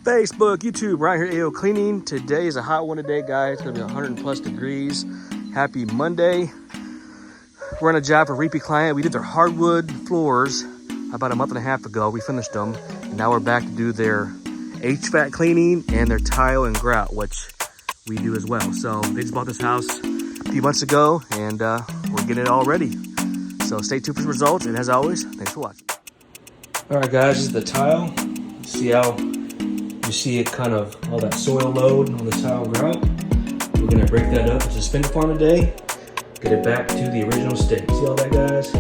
Facebook, YouTube, right here, AO Cleaning. Today is a hot one today, guys. It's gonna be 100 plus degrees. Happy Monday. We're on a job for a repeat client. We did their hardwood floors about a month and a half ago. We finished them. And now we're back to do their HVAC cleaning and their tile and grout, which we do as well. So they just bought this house a few months ago and we're getting it all ready. So stay tuned for the results. And as always, thanks for watching. All right, guys, this is the tile. See how you see it kind of, all that soil load on the tile grout. We're gonna break that up into spin form today, get it back to the original state. See all that, guys?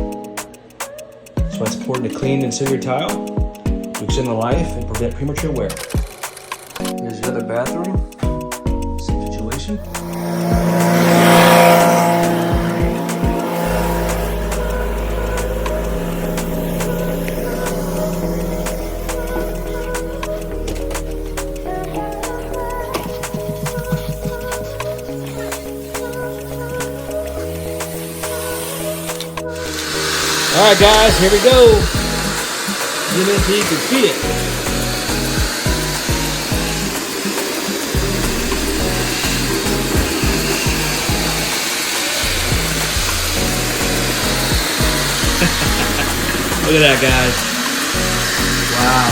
That's why it's important to clean and seal your tile to extend the life and prevent premature wear. Here's the other bathroom. Same situation. All right, guys, here we go. Zoom in so you can see it. Look at that, guys. Wow.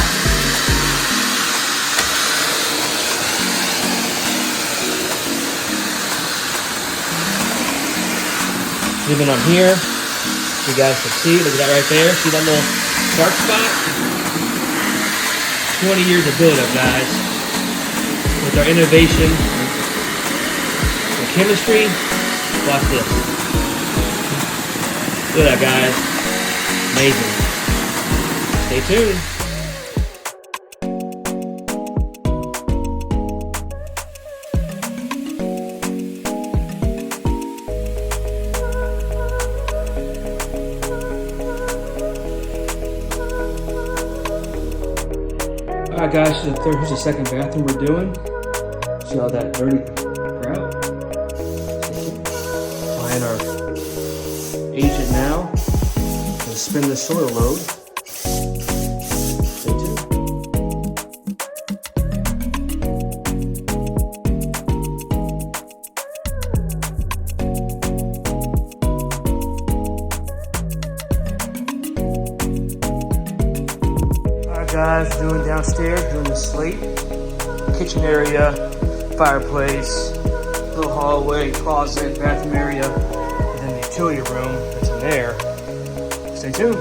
Zoom in on here. You guys can see, look at that right there. See that little dark spot? 20 years of buildup, guys. With our innovation and chemistry, watch this. Look at that, guys. Amazing. Stay tuned. Alright, guys, here's the second bathroom we're doing. See all that dirty grout? Applying our agent now. Gonna spin the soil load. Stay tuned. Guys, doing downstairs, doing the slate, kitchen area, fireplace, little hallway, closet, bathroom area, and then the utility room that's in there. Stay tuned.